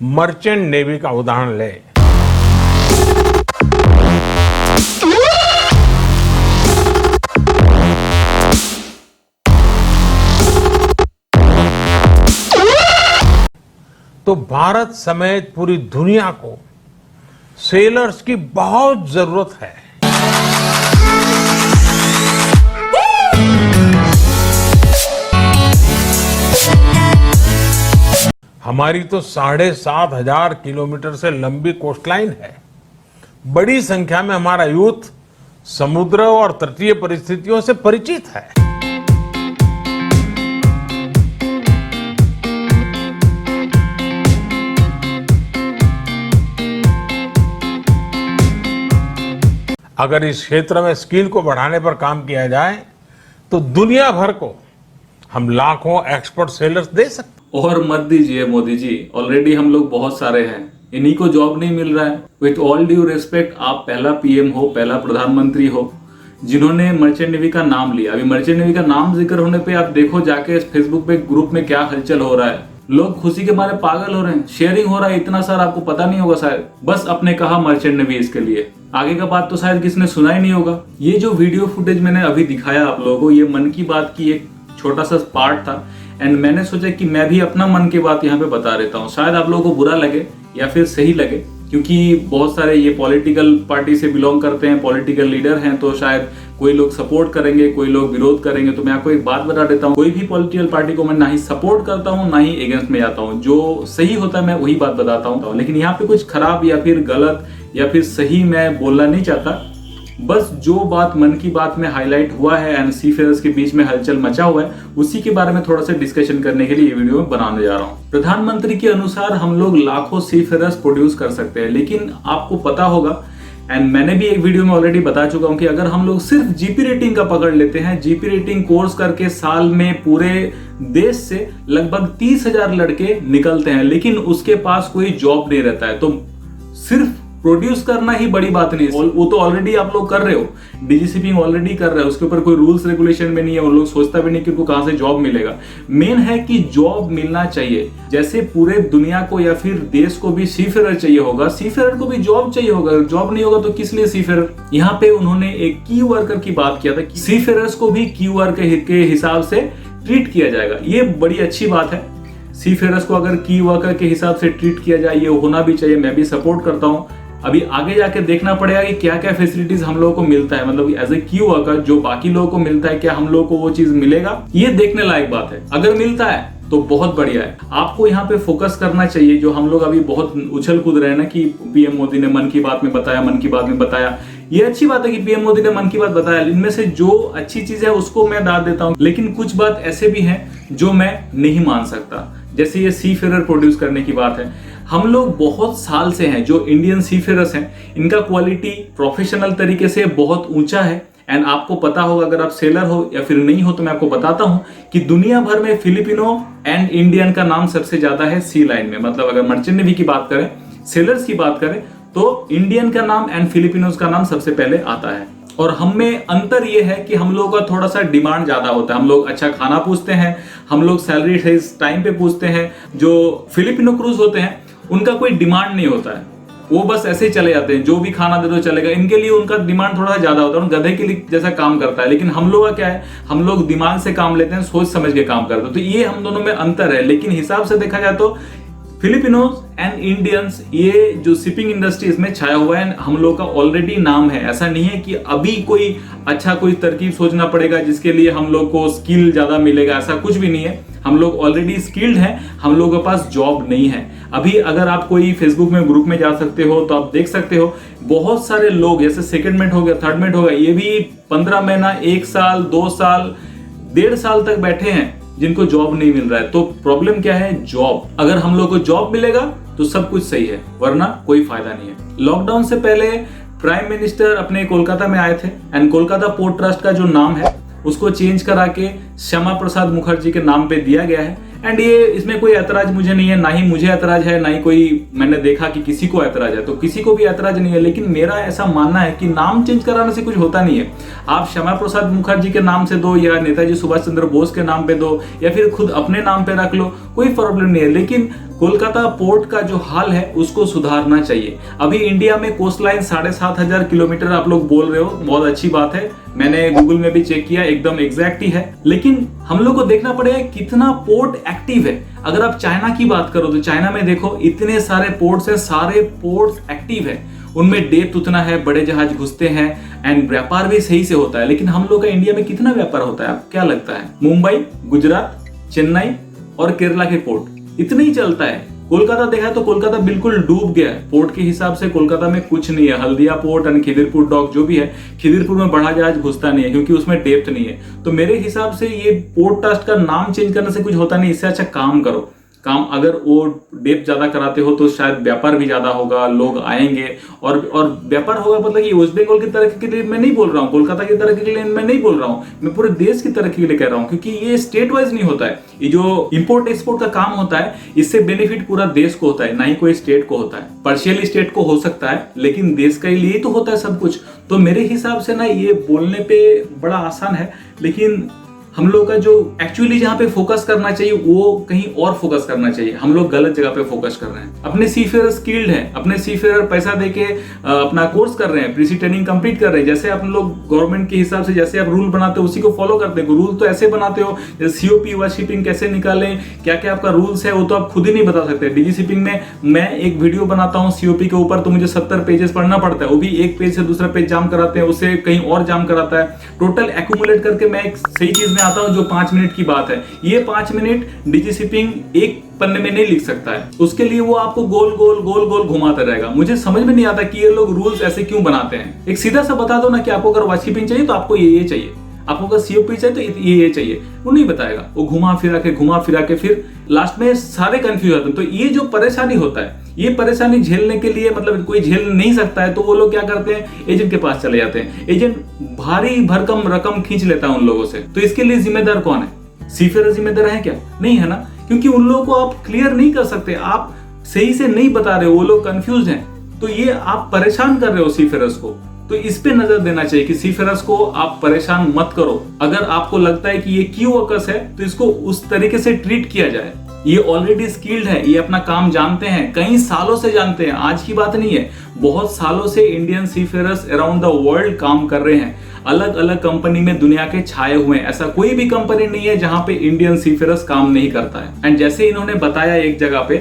Merchant navy का उदाहरण लें। तो भारत समेत पूरी दुनिया को सेलर्स की बहुत जरूरत है। हमारी तो 7,500 किलोमीटर से लंबी कोस्टलाइन है। बड़ी संख्या में हमारा यूथ समुद्र और तटीय परिस्थितियों से परिचित है। अगर इस क्षेत्र में स्किल को बढ़ाने पर काम किया जाए तो दुनिया भर को हम लाखों एक्सपर्ट सेलर्स दे सकते हैं। और मत दीजिए मोदी जी, ऑलरेडी हम लोग बहुत सारे हैं, इन्हीं को जॉब नहीं मिल रहा है। विथ ऑल ड्यू रिस्पेक्ट, आप पहला पीएम हो, पहला प्रधानमंत्री हो जिन्होंने मर्चेंट नेवी का नाम लिया। अभी मर्चेंट नेवी का नाम जिक्र होने पे आप देखो जाके फेसबुक पे ग्रुप में क्या हलचल हो रहा है। लोग खुशी के मारे पागल हो रहे हैं, शेयरिंग हो रहा है इतना सारा, आपको पता नहीं होगा शायद। बस अपने कहा मर्चेंट नेवी इसके लिए, आगे का बात तो शायद किसने सुना ही नहीं होगा। ये जो वीडियो फुटेज मैंने अभी दिखाया आप लोगों को, ये मन की बात की एक छोटा सा पार्ट था। एंड मैंने सोचा कि मैं भी अपना मन की बात यहाँ पे बता देता हूँ। शायद आप लोगों को बुरा लगे या फिर सही लगे, क्योंकि बहुत सारे ये पॉलिटिकल पार्टी से बिलोंग करते हैं, पॉलिटिकल लीडर हैं, तो शायद कोई लोग सपोर्ट करेंगे, कोई लोग विरोध करेंगे। तो मैं आपको एक बात बता देता हूँ, कोई भी पॉलिटिकल पार्टी को मैं ना ही सपोर्ट करता हूँ ना ही अगेंस्ट में जाता हूँ। जो सही होता है मैं वही बात बताता हूँ, लेकिन यहाँ पे कुछ खराब या फिर गलत या फिर सही मैं बोलना नहीं चाहता। बस जो बात मन की बात में हाईलाइट हुआ है एंड सीफेयर्स के बीच में हलचल मचा हुआ है, उसी के बारे में थोड़ा सा डिस्कशन करने के लिए ये वीडियो में बनाने जा रहा हूँ। प्रधानमंत्री के अनुसार हम लोग लाखों सीफेयर्स प्रोड्यूस कर सकते हैं, लेकिन आपको पता होगा एंड मैंने भी एक वीडियो में ऑलरेडी बता चुका हूं कि अगर हम लोग सिर्फ जीपी रेटिंग का पकड़ लेते हैं, जीपी रेटिंग कोर्स करके साल में पूरे देश से लगभग 30,000 लड़के निकलते हैं, लेकिन उसके पास कोई जॉब नहीं रहता है। तो सिर्फ प्रोड्यूस करना ही बड़ी बात नहीं, वो तो ऑलरेडी आप लोग कर रहे हो, डीजीसीपी ऑलरेडी कर रहे हो, उसके ऊपर कोई रूल्स रेगुलेशन में नहीं है, वो लोग सोचता भी नहीं कि उनको कहां से जॉब मिलेगा। मेन है कि जॉब मिलना चाहिए। जैसे पूरे दुनिया को या फिर देश को भी सीफेयर चाहिए होगा, सीफेयर को भी जॉब चाहिए होगा। जॉब नहीं होगा तो किस लिए सीफेयर। यहाँ पे उन्होंने एक की वर्कर की बात किया था कि सीफेयर्स को भी की वर्कर के हिसाब से ट्रीट किया जाएगा। ये बड़ी अच्छी बात है। सीफेयर्स को अगर की वर्कर के हिसाब से ट्रीट किया जाए, ये होना भी चाहिए, मैं भी सपोर्ट करता हूँ। अभी आगे जाके देखना पड़ेगा कि क्या क्या फैसिलिटीज हम लोगों को मिलता है, मतलब एज ए क्यू वर्कर जो बाकी लोगों को मिलता है, क्या हम लोगों को वो चीज मिलेगा, ये देखने लायक बात है। अगर मिलता है तो बहुत बढ़िया है। आपको यहाँ पे फोकस करना चाहिए। जो हम लोग अभी बहुत उछल कूद रहे हैं ना कि पीएम मोदी ने मन की बात में बताया, मन की बात में बताया, ये अच्छी बात है कि पीएम मोदी ने मन की बात बताया। इनमें से जो अच्छी चीज है उसको मैं दाद देता हूँ, लेकिन कुछ बात ऐसे भी हैं जो मैं नहीं मान सकता। जैसे ये सीफेयर प्रोड्यूस करने की बात है। हम लोग बहुत साल से हैं, जो इंडियन सीफेयर्स हैं, इनका क्वालिटी प्रोफेशनल तरीके से बहुत ऊंचा है। एंड आपको पता होगा, अगर आप सेलर हो या फिर नहीं हो तो मैं आपको बताता हूं कि दुनिया भर में फिलिपिनो एंड इंडियन का नाम सबसे ज्यादा है सी लाइन में। मतलब अगर मर्चेंट नेवी की बात करें, सेलर्स की बात करें, तो इंडियन का नाम एंड फिलिपिनोज का नाम सबसे पहले आता है। और हम में अंतर ये है कि हम लोगों का थोड़ा सा डिमांड ज्यादा होता है। हम लोग अच्छा खाना पूछते हैं, हम लोग सैलरी टाइम पे पूछते हैं। जो फिलिपिनो क्रूज होते हैं उनका कोई डिमांड नहीं होता है, वो बस ऐसे ही चले जाते हैं, जो भी खाना दे दो चलेगा। इनके लिए उनका डिमांड थोड़ा ज्यादा होता है, गधे के लिए जैसा काम करता है। लेकिन हम लोग का क्या है, हम लोग दिमाग से काम लेते हैं, सोच समझ के काम करते हैं। तो ये हम दोनों में अंतर है। लेकिन हिसाब से देखा जाए तो फिलिपिनोज एंड इंडियंस, ये जो शिपिंग इंडस्ट्री इसमें छाया हुआ है, हम लोग का ऑलरेडी नाम है। ऐसा नहीं है कि अभी कोई अच्छा कोई तरकीब सोचना पड़ेगा जिसके लिए हम लोग को स्किल ज्यादा मिलेगा, ऐसा कुछ भी नहीं है। हम लोग ऑलरेडी स्किल्ड हैं, हम लोगों के पास जॉब नहीं है। अभी अगर आप कोई फेसबुक में ग्रुप में जा सकते हो तो आप देख सकते हो बहुत सारे लोग, जैसे सेकंड मेट हो गया, थर्ड मेट हो गया, ये भी 15 महीना, 1 साल, 2 साल, 1.5 साल तक बैठे हैं जिनको जॉब नहीं मिल रहा है। तो प्रॉब्लम क्या है, जॉब। अगर हम लोग को जॉब मिलेगा तो सब कुछ सही है, वरना कोई फायदा नहीं है। लॉकडाउन से पहले प्राइम मिनिस्टर अपने कोलकाता में आए थे एंड कोलकाता पोर्ट ट्रस्ट का जो नाम है उसको चेंज करा के श्यामा प्रसाद मुखर्जी के नाम पे दिया गया है। एंड ये इसमें कोई ऐतराज मुझे नहीं है, ना ही मुझे ऐतराज है, ना ही कोई मैंने देखा कि किसी को ऐतराज है, तो किसी को भी ऐतराज नहीं है। लेकिन मेरा ऐसा मानना है कि नाम चेंज कराने से कुछ होता नहीं है। आप श्यामा प्रसाद मुखर्जी के नाम से दो या नेताजी सुभाष चंद्र बोस के नाम पे दो या फिर खुद अपने नाम पे रख लो, कोई प्रॉब्लम नहीं है। लेकिन कोलकाता पोर्ट का जो हाल है उसको सुधारना चाहिए। अभी इंडिया में कोस्ट लाइन 7,500 किलोमीटर आप लोग बोल रहे हो, बहुत अच्छी बात है। मैंने गूगल में भी चेक किया, एकदम एग्जैक्ट ही है। लेकिन हम लोग को देखना पड़ेगा कितना पोर्ट एक्टिव है। अगर आप चाइना की बात करो तो चाइना में देखो इतने सारे पोर्ट्स हैं, सारे पोर्ट्स एक्टिव है, उनमें डेप्थ उतना है, बड़े जहाज घुसते हैं एंड व्यापार भी सही से होता है। लेकिन हम लोग का इंडिया में कितना व्यापार होता है, आपको क्या लगता है? मुंबई, गुजरात, चेन्नई और केरला के पोर्ट, इतना ही चलता है। कोलकाता देखा तो कोलकाता बिल्कुल डूब गया है। पोर्ट के हिसाब से कोलकाता में कुछ नहीं है। Haldia port and Khidirpur dock जो भी है, खिदिरपुर में बड़ा जहाज घुसता नहीं है क्योंकि उसमें डेप्थ नहीं है। तो मेरे हिसाब से ये पोर्ट ट्रस्ट का नाम चेंज करने से कुछ होता नहीं। इससे अच्छा काम करो। काम अगर वो डेप्थ ज्यादा कराते हो तो शायद व्यापार भी ज्यादा होगा, लोग आएंगे और व्यापार होगा। मतलब कि वेस्ट बंगाल की तरक्की के लिए मैं नहीं बोल रहा हूँ, कोलकाता की तरक्की के लिए मैं नहीं बोल रहा हूँ, मैं पूरे देश की तरक्की के लिए कह रहा हूँ। क्योंकि ये स्टेट वाइज नहीं होता है। ये जो इंपोर्ट एक्सपोर्ट का काम होता है, इससे बेनिफिट पूरा देश को होता है, ना ही कोई स्टेट को होता है। पार्शियली स्टेट को हो सकता है लेकिन देश के लिए तो होता है सब कुछ। तो मेरे हिसाब से ना ये बोलने पे बड़ा आसान है, लेकिन हम लोग का जो एक्चुअली जहां पे फोकस करना चाहिए वो कहीं और फोकस करना चाहिए। हम लोग गलत जगह पे फोकस कर रहे हैं। अपने सीफेयर स्किल्ड हैं, अपने सीफेयर पैसा देके अपना कोर्स कर रहे हैं, प्रीसी ट्रेनिंग कंप्लीट कर रहे हैं। जैसे आप लोग गवर्नमेंट के हिसाब से जैसे आप रूल बनाते हो उसी को फॉलो करते हो। रूल तो ऐसे बनाते हो जैसे सीओपी वर्कशीपिंग कैसे निकालें, क्या क्या आपका रूल्स है वो तो आप खुद ही नहीं बता सकते। डीजी शिपिंग में मैं एक वीडियो बनाता हूँ सीओपी के ऊपर तो मुझे 70 पेजेस पढ़ना पड़ता है। वो भी एक पेज से दूसरा पेज जाम कराते हैं, उससे कहीं और जाम कराता है। टोटल एक्यूमुलेट करके मैं एक सही चीज में आता हूँ जो 5 मिनट की बात है। ये 5 मिनट डीजी शिपिंग एक पन्ने में नहीं लिख सकता है। उसके लिए वो आपको गोल गोल गोल गोल घुमाता रहेगा। मुझे समझ में नहीं आता कि ये लोग रूल्स ऐसे क्यों बनाते हैं। एक सीधा सा बता दो ना कि आपको अगर वर्कशीपिंग चाहिए तो आपको ये चाहिए, आपको अगर सीओपी चाहिए तो ये चाहिए। वो नहीं बताएगा, वो घुमा फिरा के फिर लास्ट में सारे कंफ्यूज होते हैं। तो ये जो परेशानी होता है, ये परेशानी झेलने के लिए मतलब कोई झेल नहीं सकता है तो वो लोग क्या करते हैं, एजेंट के पास चले जाते हैं। एजेंट भारी भरकम रकम खींच लेता है उन लोगों से। तो इसके लिए जिम्मेदार कौन है? सीफेयर जिम्मेदार है क्या? नहीं है ना, क्योंकि उन लोगों को आप क्लियर नहीं कर सकते, आप सही से नहीं बता रहे हो, वो लोग कंफ्यूज हैं। तो ये आप परेशान कर रहे हो सीफेयर्स को। तो इस पे नजर देना चाहिए कि सीफेयर्स को आप परेशान मत करो। अगर आपको लगता है कि ये की वर्कर्स है तो इसको उस तरीके से ट्रीट किया जाए। ये ऑलरेडी स्किल्ड है, ये अपना काम जानते हैं, कई सालों से जानते हैं, आज की बात नहीं है। बहुत सालों से इंडियन सीफेयर्स अराउंड द वर्ल्ड काम कर रहे हैं, अलग अलग कंपनी में दुनिया के छाए हुए हैं। ऐसा कोई भी कंपनी नहीं है जहां पे इंडियन सीफेयर्स काम नहीं करता है। एंड जैसे इन्होंने बताया एक जगह पे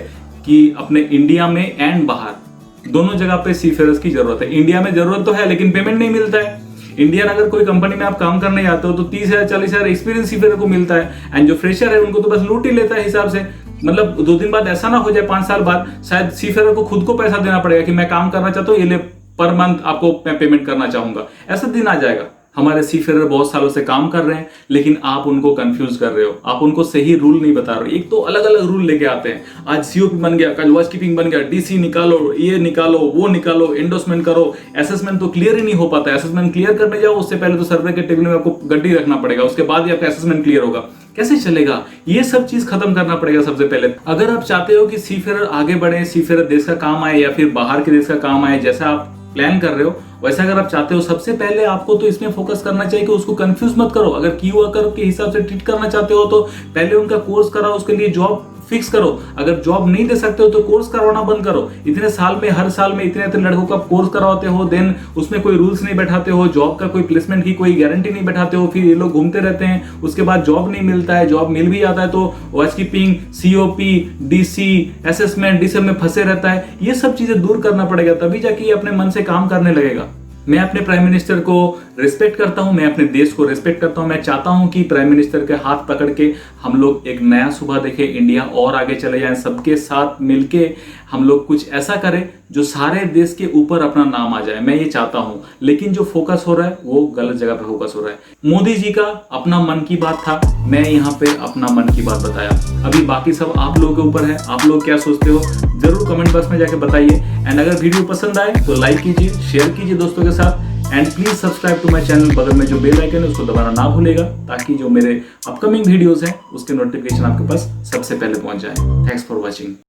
कि अपने इंडिया में एंड बाहर दोनों जगह पे सीफेयर्स की जरूरत है। इंडिया में जरूरत तो है लेकिन पेमेंट नहीं मिलता है। इंडियन अगर कोई कंपनी में आप काम करने जाते हो तो 30,000 40,000 एक्सपीरियंस सीफेयर को मिलता है एंड जो फ्रेशर है उनको तो बस लूट ही लेता है हिसाब से। मतलब 2 दिन बाद ऐसा ना हो जाए 5 साल बाद शायद सीफेयर को खुद को पैसा देना पड़ेगा कि मैं काम करना चाहता हूँ, ये ले पर मंथ आपको मैं पेमेंट करना चाहूंगा। ऐसा दिन आ जाएगा। हमारे सीफेयर बहुत सालों से काम कर रहे हैं लेकिन आप उनको कंफ्यूज कर रहे हो, आप उनको सही रूल नहीं बता रहे हो। एक तो अलग अलग रूल लेके आते हैं, आज सीओपी बन गया, कल वर्कशीपिंग बन गया, डीसी निकालो, ये निकालो, वो निकालो, एंडोर्समेंट करो। असेसमेंट तो क्लियर ही नहीं हो पाता है। असेसमेंट क्लियर करने जाओ उससे पहले तो सर्वे के टेबल में आपको गड्डी रखना पड़ेगा, उसके बाद ही आपका असेसमेंट क्लियर होगा। कैसे चलेगा? ये सब चीज खत्म करना पड़ेगा सबसे पहले। अगर आप चाहते हो कि सीफेयर आगे बढ़े, सीफेयर देश का काम आए या फिर बाहर के देश का काम आए, जैसा आप प्लान कर रहे हो वैसा अगर आप चाहते हो, सबसे पहले आपको तो इसमें फोकस करना चाहिए कि उसको कंफ्यूज मत करो। अगर की वर्कर के हिसाब से ट्रीट करना चाहते हो तो पहले उनका कोर्स कराओ, उसके लिए जॉब फिक्स करो। अगर जॉब नहीं दे सकते हो तो कोर्स करवाना बंद करो। इतने साल में हर साल में इतने लड़कों का कोर्स करवाते हो, देन उसमें कोई रूल्स नहीं बैठाते हो, जॉब का कोई प्लेसमेंट की कोई गारंटी नहीं बैठाते हो, फिर ये लोग घूमते रहते हैं, उसके बाद जॉब नहीं मिलता है। जॉब मिल भी जाता है तो वर्कशीपिंग, सीओपी, डीसी, असेसमेंट, डी में फंसे रहता है। ये सब चीजें दूर करना पड़ेगा, तभी जाके ये अपने मन से काम करने लगेगा। मैं अपने प्राइम मिनिस्टर को रिस्पेक्ट करता हूं, मैं अपने देश को रिस्पेक्ट करता हूं। मैं चाहता हूं कि प्राइम मिनिस्टर के हाथ पकड़ के हम लोग एक नया सुबह देखें, इंडिया और आगे चले जाएं, सबके साथ मिलके हम लोग कुछ ऐसा करें जो सारे देश के ऊपर अपना नाम आ जाए। मैं ये चाहता हूं, लेकिन जो फोकस हो रहा है वो गलत जगह पे फोकस हो रहा है। मोदी जी का अपना मन की बात था, मैं यहाँ पे अपना मन की बात बताया। अभी बाकी सब आप लोगों के ऊपर है, आप लोग क्या सोचते हो जरूर कमेंट बॉक्स में जाके बताइए। एंड अगर वीडियो पसंद आए तो लाइक कीजिए, शेयर कीजिए दोस्तों के साथ and please subscribe to my channel. बगल में जो बेल आइकन है उसको दबाना ना भूलेगा ताकि जो मेरे अपकमिंग वीडियोस हैं उसके नोटिफिकेशन आपके पास सबसे पहले पहुंच जाए। Thanks for watching.